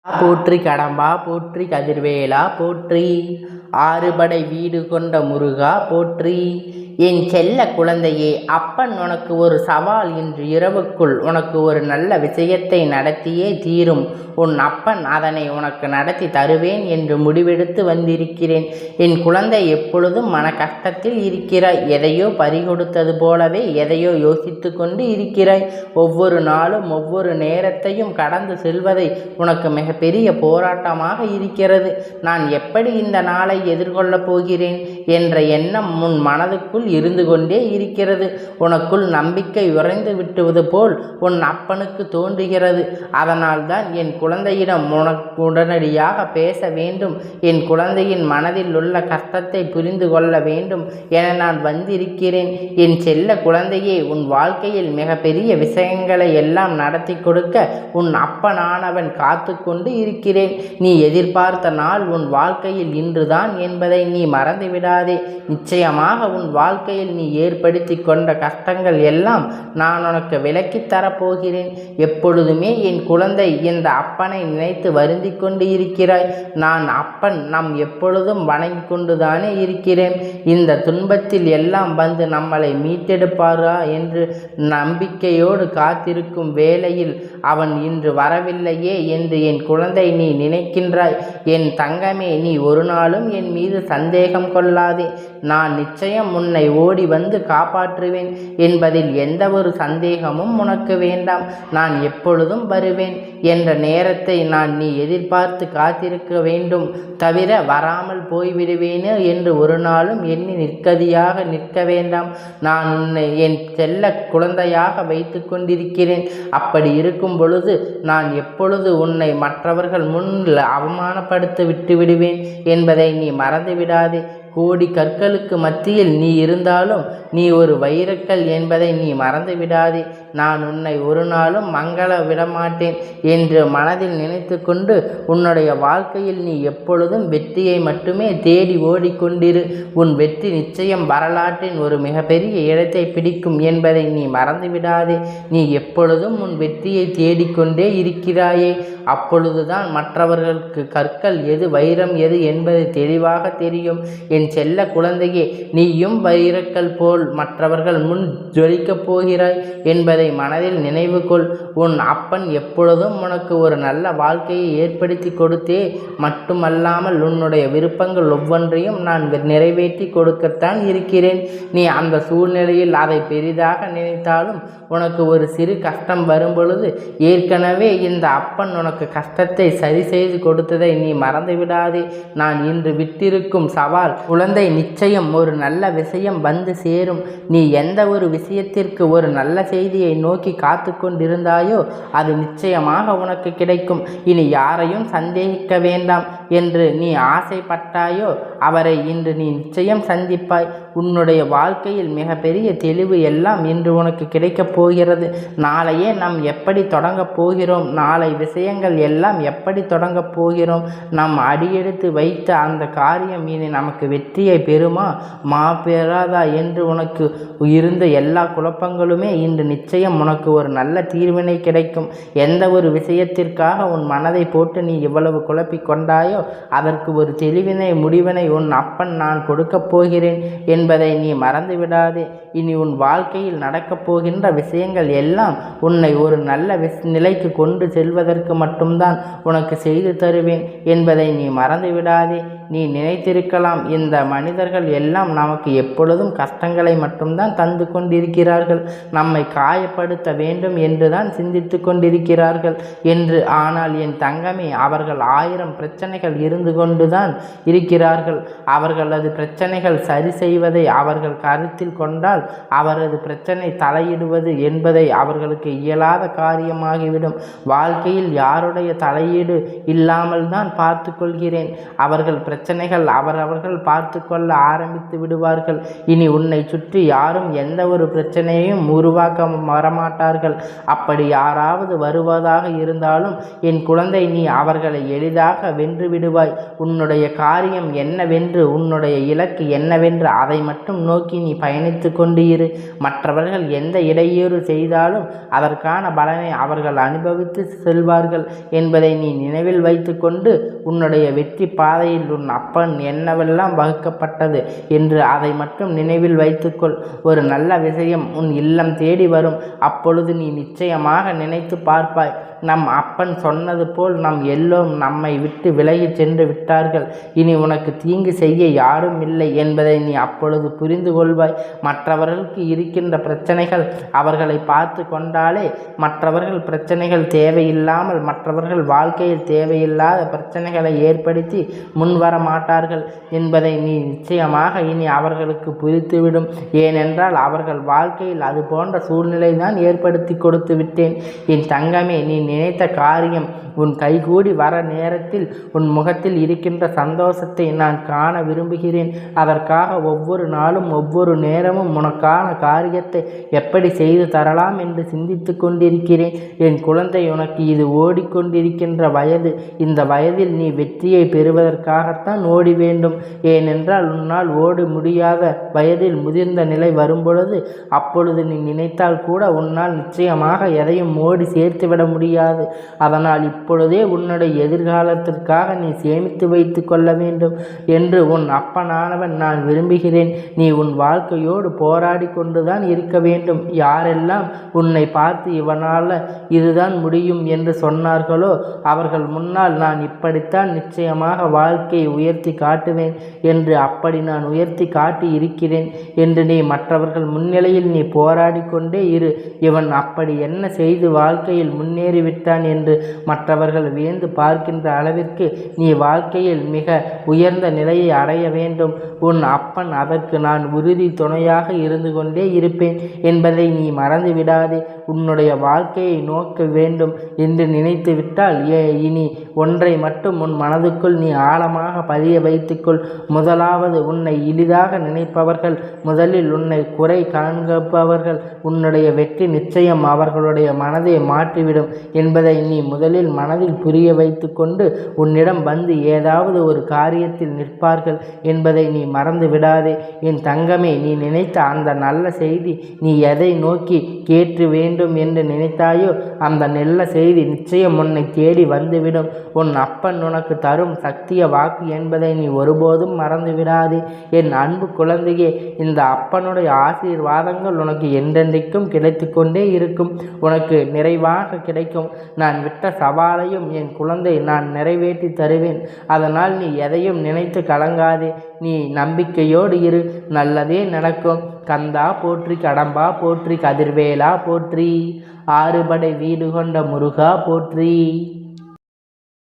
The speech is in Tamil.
போற்றி கடம்பா போற்றி கதிர்வேலா போற்றி ஆறுபடை வீடு கொண்ட முருகா போற்றி. என் செல்ல குழந்தையே, அப்பன் உனக்கு ஒரு சவால். இன்று இரவுக்குள் உனக்கு ஒரு நல்ல விஷயத்தை நடத்தியே தீரும். உன் அப்பன் அதனை உனக்கு நடத்தி தருவேன் என்று முடிவெடுத்து வந்திருக்கிறேன். என் குழந்தை, எப்பொழுதும் மன கஷ்டத்தில் இருக்கிறாய். எதையோ பறிகொடுத்தது போலவே எதையோ யோசித்து கொண்டு இருக்கிறாய். ஒவ்வொரு நாளும் ஒவ்வொரு நேரத்தையும் கடந்து செல்வதை உனக்கு மிகப்பெரிய போராட்டமாக இருக்கிறது. நான் எப்படி இந்த நாளை எதிர்கொள்ளப் போகிறேன் என்ற எண்ணம் உன் மனதுக்குள் இருந்து கொண்டே இருக்கிறது. உனக்குள் நம்பிக்கை உறைந்து விட்டுவது போல் உன் அப்பனுக்கு தோன்றுகிறது. அதனால்தான் என் குழந்தையிடம் உனக்கு உடனடியாக பேச வேண்டும். என் குழந்தையின் மனதில் உள்ள கஷ்டத்தை புரிந்து கொள்ள வேண்டும் என நான் வந்திருக்கிறேன். என் செல்ல குழந்தையே, உன் வாழ்க்கையில் மிகப்பெரிய விஷயங்களை எல்லாம் நடத்தி கொடுக்க உன் அப்பனானவன் காத்து கொண்டு இருக்கிறேன். நீ எதிர்பார்த்த நாள் உன் வாழ்க்கையில் இன்றுதான் என்பதை நீ மறந்துவிடாதே. நிச்சயமாக உன் வாழ்க்கையில் நீ ஏற்படுத்தி கொண்ட கஷ்டங்கள் எல்லாம் நான் உனக்கு விலக்கித் தரப்போகிறேன். எப்பொழுதுமே என் குழந்தை இந்த அப்பனை நினைத்து வருந்தி கொண்டு இருக்கிறாய். நான் அப்பன் நம் எப்பொழுதும் வணங்கி கொண்டுதானே இருக்கிறேன். இந்த துன்பத்தில் எல்லாம் வந்து நம்மளை மீட்டெடுப்பாரா என்று நம்பிக்கையோடு காத்திருக்கும் வேளையில் அவன் இன்று வரவில்லையே என்று என் குழந்தை நீ நினைக்கின்றாய். என் தங்கமே, நீ ஒரு நாளும் என் மீது சந்தேகம் கொள்ளாதே. நான் நிச்சயம் உன்னை ஓடி வந்து காப்பாற்றுவேன் என்பதில் எந்த ஒரு சந்தேகமும் உனக்கு வேண்டாம். நான் எப்பொழுதும் வருவேன் என்ற நேரத்தை நீ எதிர்பார்த்து காத்திருக்க வேண்டும். தவிர வராமல் போய்விடுவேனே என்று ஒரு நாளும் எண்ணி நிற்க வேண்டாம். நான் உன்னை என் செல்ல குழந்தையாக வைத்து கொண்டிருக்கிறேன். அப்படி இருக்கும் பொழுது நான் எப்பொழுது உன்னை மற்றவர்கள் முன் அவமானப்படுத்த விட்டு விடுவேன் என்பதை நீ மறந்துவிடாதே. கோடி கற்களுக்கு மத்தியில் நீ இருந்தாலும் நீ ஒரு வைரக்கல் என்பதை நீ மறந்து விடாதே. நான் உன்னை ஒரு நாளும் மங்கள விடமாட்டேன் என்று மனதில் நினைத்து கொண்டு உன்னுடைய வாழ்க்கையில் நீ எப்பொழுதும் வெற்றியை மட்டுமே தேடி ஓடிக்கொண்டிரு. உன் வெற்றி நிச்சயம் வரலாற்றின் ஒரு மிகப்பெரிய இடத்தை பிடிக்கும் என்பதை நீ மறந்து விடாதே. நீ எப்பொழுதும் உன் வெற்றியை தேடிக்கொண்டே இருக்கிறாயே. அப்பொழுதுதான் மற்றவர்களுக்கு கற்கள் எது வைரம் எது என்பது தெளிவாக தெரியும். என் செல்ல குழந்தையே, நீயும் வைரக்கல் போல் மற்றவர்கள் முன் ஜொலிக்கப் போகிறாய் என்பதை மனதில் நினைவு கொள். உன் அப்பன் எப்பொழுதும் உனக்கு ஒரு நல்ல வாழ்க்கையை ஏற்படுத்தி கொடுத்தே மட்டுமல்லாமல் உன்னுடைய விருப்பங்கள் ஒவ்வொன்றையும் நான் நிறைவேற்றி கொடுக்கத்தான் இருக்கிறேன். நீ அந்த சூழ்நிலையில் அதை பெரிதாக நினைத்தாலும் உனக்கு ஒரு சிறு கஷ்டம் வரும் பொழுது ஏற்கனவே இந்த அப்பன் உனக்கு கஷ்டத்தை சரி செய்து கொடுத்ததை நீ மறந்துவிடாதே. நான் இன்று விட்டிருக்கும் சவால் குழந்தை, நிச்சயம் ஒரு நல்ல விஷயம் வந்து சேரும். நீ எந்த ஒரு விஷயத்திற்கு ஒரு நல்ல செய்தியை நோக்கி காத்து கொண்டிருந்தாயோ அது நிச்சயமாக உனக்கு கிடைக்கும். இனி யாரையும் சந்தேகிக்க வேண்டாம் என்று நீ ஆசைப்பட்டாயோ அவரை இன்று நீ நிச்சயம் சந்திப்பாய். உன்னுடைய வாழ்க்கையில் மிகப்பெரிய தெளிவு எல்லாம் இன்று உனக்கு கிடைக்கப் போகிறது. நாளையே நாம் எப்படி தொடங்கப் போகிறோம், நாளை விஷயங்கள் எல்லாம் எப்படி தொடங்கப் போகிறோம், நாம் அடியெடுத்து வைத்த அந்த காரியம் இனி நமக்கு வெற்றியை பெறுமா பெறாதா என்று உனக்கு இருந்த எல்லா குழப்பங்களுமே இன்று நிச்சயம் உனக்கு ஒரு நல்ல தீர்வினை கிடைக்கும். எந்த ஒரு விஷயத்திற்காக உன் மனதை போட்டு நீ இவ்வளவு குழப்பிக் கொண்டாயோ அதற்கு ஒரு தெளிவினை முடிவினை உன் அப்பன் நான் கொடுக்கப் போகிறேன் என்பதை நீ மறந்து விடாதே. இனி உன் வாழ்க்கையில் நடக்கப் போகின்ற விஷயங்கள் எல்லாம் உன்னை ஒரு நல்ல நிலைக்கு கொண்டு செல்வதற்கு மட்டும்தான் உனக்கு செய்து தருவேன் என்பதை நீ மறந்து விடாதே. நீ நினைத்திருக்கலாம், இந்த மனிதர்கள் எல்லாம் நமக்கு எப்பொழுதும் கஷ்டங்களை மட்டும்தான் தந்து கொண்டிருக்கிறார்கள், நம்மை காயப்படுத்த வேண்டும் என்றுதான் சிந்தித்து கொண்டிருக்கிறார்கள் என்று. ஆனால் என் தங்கமே, அவர்கள் 1000 பிரச்சனைகள் இருந்து கொண்டுதான் இருக்கிறார்கள். அவர்களது பிரச்சனைகள் சரி செய்வதை அவர்கள் கருத்தில் கொண்டால் அவரது பிரச்சனை தலையிடுவது என்பதை அவர்களுக்கு இயலாத காரியமாகிவிடும். வாழ்க்கையில் யாருடைய தலையீடு இல்லாமல் தான் பார்த்து கொள்கிறேன். அவர்கள் பிரச்சனைகள் அவரவர்கள் பார்த்து கொள்ள ஆரம்பித்து விடுவார்கள். இனி உன்னை சுற்றி யாரும் எந்த ஒரு பிரச்சனையையும் உருவாக்க வரமாட்டார்கள். அப்படி யாராவது வருவதாக இருந்தாலும் என் குழந்தை, நீ அவர்களை எளிதாக வென்று விடுவாய். உன்னுடைய காரியம் என்னவென்று, உன்னுடைய இலக்கு என்னவென்று அதை மட்டும் நோக்கி நீ பயணித்து கொண்டு இரு. மற்றவர்கள் எந்த இடையூறு செய்தாலும் அதற்கான பலனை அவர்கள் அனுபவித்து செல்வார்கள் என்பதை நீ நினைவில் வைத்து கொண்டு உன்னுடைய வெற்றி பாதையில் உன் அப்பன் என்னவெல்லாம் வகுக்கப்பட்டது என்று அதை மட்டும் நினைவில் வைத்துக்கொள். ஒரு நல்ல விஷயம் உன் இல்லம் தேடி வரும். அப்பொழுது நீ நிச்சயமாக நினைத்து பார்ப்பாய், நம் அப்பன் சொன்னது போல் நம் எல்லோரும் நம்மை விட்டு விலகி சென்று விட்டார்கள். இனி உனக்கு தீங்கு செய்ய யாரும் இல்லை என்பதை நீ அப்பொழுது புரிந்து கொள்வாய். மற்றவர்களுக்கு இருக்கின்ற பிரச்சனைகள் அவர்களை பார்த்து கொண்டாலே மற்றவர்கள் பிரச்சனைகள் தேவையில்லாமல், மற்றவர்கள் வாழ்க்கையில் தேவையில்லாத பிரச்சனைகளை ஏற்படுத்தி முன்வர மாட்டார்கள் என்பதை நீ நிச்சயமாக இனி அவர்களுக்கு புரித்துவிடும். ஏனென்றால் அவர்கள் வாழ்க்கையில் அது போன்ற சூழ்நிலை தான் ஏற்படுத்தி கொடுத்து விட்டேன். என் தங்கமே, நீ நினைத்த காரியம் உன் கைகூடி வர நேரத்தில் உன் முகத்தில் இருக்கின்ற சந்தோஷத்தை நான் காண விரும்புகிறேன். அதற்காக ஒவ்வொரு நாளும் ஒவ்வொரு நேரமும் உனக்கான காரியத்தை எப்படி செய்து தரலாம் என்று சிந்தித்து கொண்டிருக்கிறேன். என் குழந்தை, உனக்கு இது ஓடிக்கொண்டிருக்கின்ற வயது. இந்த வயதில் நீ வெற்றியை பெறுவதற்காகத்தான் ஓடி வேண்டும். ஏனென்றால் உன்னால் ஓடி முடியாத வயதில் முதிர்ந்த நிலை வரும்பொழுது அப்பொழுது நீ நினைத்தால் கூட உன்னால் நிச்சயமாக எதையும் ஓடி சேர்த்துவிட முடியாது. அதனால் இப்பொழுதே உன்னுடைய எதிர்காலத்திற்காக நீ சேமித்து வைத்து கொள்ள வேண்டும் என்று உன் அப்பனானவன் நான் விரும்புகிறேன். நீ உன் வாழ்க்கையோடு போராடி கொண்டுதான் இருக்க வேண்டும். யாரெல்லாம் உன்னை பார்த்து இவனால் இதுதான் முடியும் என்று சொன்னார்களோ அவர்கள் முன்னால் நான் இப்படித்தான் நிச்சயமாக வாழ்க்கையை உயர்த்தி காட்டுவேன் என்று அப்படி நான் உயர்த்தி காட்டி இருக்கிறேன் என்று நீ மற்றவர்கள் முன்னிலையில் நீ போராடி கொண்டே இரு. இவன் அப்படி என்ன செய்து வாழ்க்கையில் முன்னேறிவிட்டான் என்று மற்றவர்கள் வியந்து பார்க்கின்ற அளவிற்கு நீ வாழ்க்கையில் மிக உயர்ந்த நிலையை அடைய வேண்டும். உன் அப்பன் அதற்கு நான் உறுதி துணையாக இருந்து கொண்டே இருப்பேன் என்பதை நீ மறந்து விடாதே. உன்னுடைய வாழ்க்கையை நோக்க வேண்டும் என்று நினைத்து விட்டால் இனி ஒன்றை மட்டும் உன் மனதுக்குள் நீ ஆழமாக பதிய வைத்துக்கொள். முதலாவது, உன்னை எளிதாக நினைப்பவர்கள் முதலில் உன்னை குறை காண்பவர்கள் உன்னுடைய வெற்றி நிச்சயம் அவர்களுடைய மனதை மாற்றிவிடும் என்பதை நீ முதலில் மனதில் புரிய வைத்து கொண்டு உன்னிடம் வந்து ஏதாவது ஒரு காரியத்தில் நிற்பார்கள் என்பதை நீ மறந்து விடாதே. என் தங்கமே, நீ நினைத்த அந்த நல்ல செய்தி, நீ எதை நோக்கி கேட்டு வேண்டும் என்று நினைத்தாயோ அந்த நல்ல செய்தி நிச்சயம் உன்னை தேடி வந்துவிடும். உன் அப்பன் உனக்கு தரும் சத்திய வாக்கு என்பதை நீ ஒருபோதும் மறந்து விடாதே. என் அன்பு குழந்தையே, இந்த அப்பனுடைய ஆசீர்வாதங்கள் உனக்கு என்றென்றைக்கும் கிடைத்து கொண்டே இருக்கும். உனக்கு நிறைவாக கிடைக்கும். நான் விட்ட சவாலையும் என் குழந்தை நான் நிறைவேற்றி தருவேன். அதனால் நீ எதையும் நினைத்து கலங்காதே. நீ நம்பிக்கையோடு இரு. நல்லதே நடக்கும். கந்தா போற்றி, கடம்பா போற்றி, கதிர்வேலா போற்றி, ஆறுபடை வீடு கொண்ட முருகா போற்றி.